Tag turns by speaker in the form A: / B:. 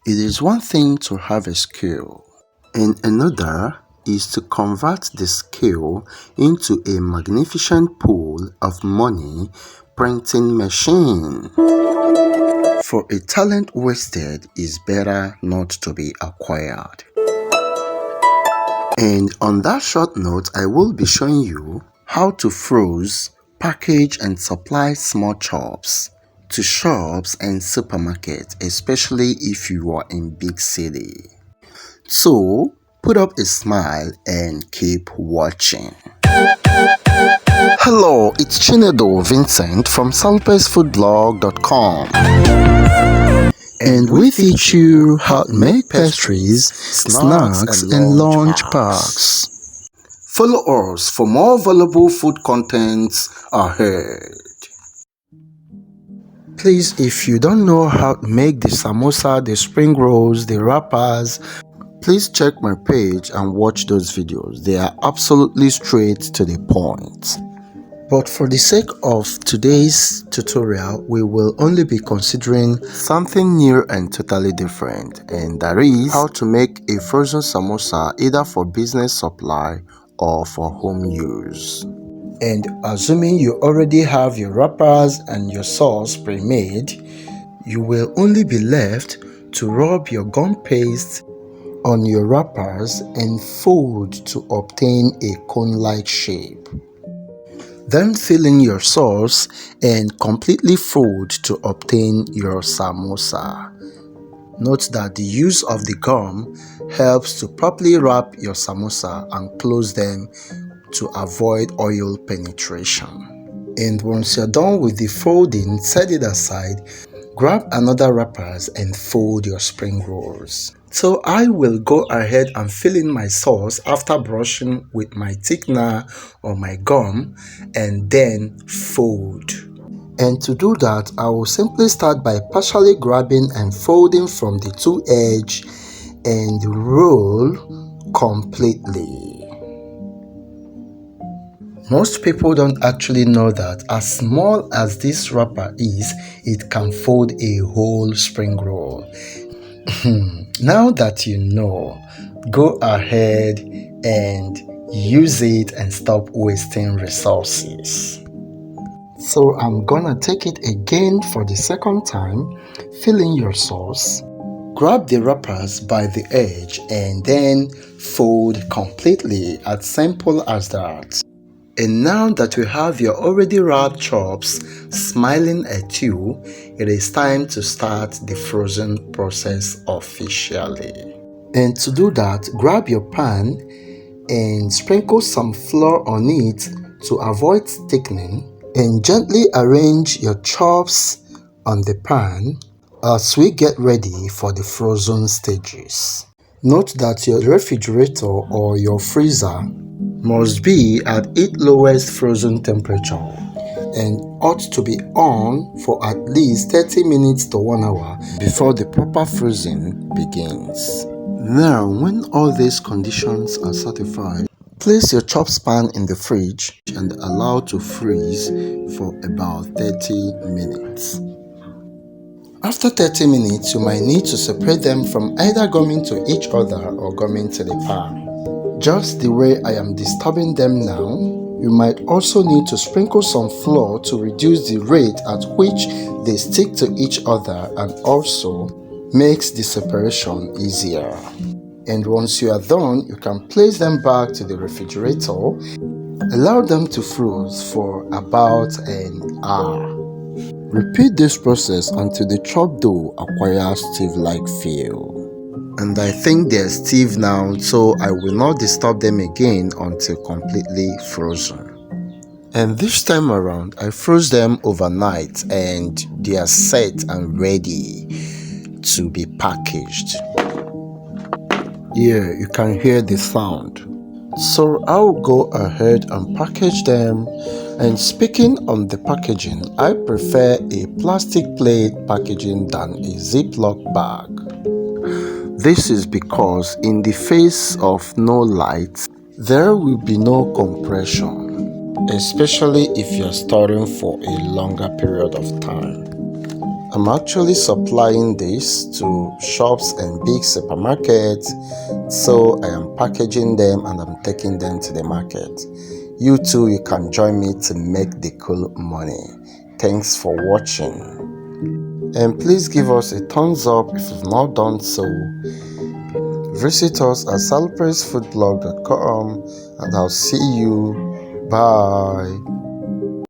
A: It is one thing to have a skill, and another is to convert the skill into a magnificent pool of money printing machine. For a talent wasted is better not to be acquired. And on that short note, I will be showing you how to freeze, package and supply small chops to shops and supermarkets, especially if you are in big city. So, put up a smile and keep watching. Hello, it's Chinedo Vincent from salpesfoodblog.com. And we teach you how to make pastries, snacks, and lunch packs. Follow us for more valuable food contents ahead. Please, if you don't know how to make the samosa, the spring rolls, the wrappers, please check my page and watch those videos. They are absolutely straight to the point. But for the sake of today's tutorial, we will only be considering something new and totally different, and that is how to make a frozen samosa either for business supply or for home use. And assuming you already have your wrappers and your sauce pre-made, you will only be left to rub your gum paste on your wrappers and fold to obtain a cone-like shape. Then fill in your sauce and completely fold to obtain your samosa. Note that the use of the gum helps to properly wrap your samosa and close them to avoid oil penetration. And once you're done with the folding, set it aside. Grab another wrappers and fold your spring rolls. So I will go ahead and fill in my sauce after brushing with my thickener or my gum and then fold. And to do that, I will simply start by partially grabbing and folding from the two edges and roll completely. Most people don't actually know that as small as this wrapper is, it can fold a whole spring roll. Now that you know, go ahead and use it and stop wasting resources. So I'm gonna take it again for the second time. Fill in your sauce, grab the wrappers by the edge and then fold completely, as simple as that. And now that you have your already wrapped chops smiling at you, it is time to start the frozen process officially. And to do that, grab your pan and sprinkle some flour on it to avoid thickening, and gently arrange your chops on the pan as we get ready for the frozen stages. Note that your refrigerator or your freezer must be at its lowest frozen temperature and ought to be on for at least 30 minutes to 1 hour before the proper freezing begins. Now, when all these conditions are satisfied, place your chops pan in the fridge and allow to freeze for about 30 minutes. After 30 minutes, you might need to separate them from either gumming to each other or gumming to the pan. Just the way I am disturbing them now, you might also need to sprinkle some flour to reduce the rate at which they stick to each other and also makes the separation easier. And once you are done, you can place them back to the refrigerator. Allow them to freeze for about an hour. Repeat this process until the chopped dough acquires stiff-like feel. And I think they're stiff now, so I will not disturb them again until completely frozen. And this time around, I froze them overnight and they are set and ready to be packaged. Yeah, you can hear the sound. So I'll go ahead and package them. And speaking on the packaging, I prefer a plastic plate packaging than a Ziploc bag. This is because in the face of no light, there will be no compression, especially if you're storing for a longer period of time. I'm actually supplying this to shops and big supermarkets, so I am packaging them and I'm taking them to the market. You too, you can join me to make the cool money. Thanks for watching. And please give us a thumbs up if you've not done so. Visit us at salpressfoodblog.com and I'll see you. Bye.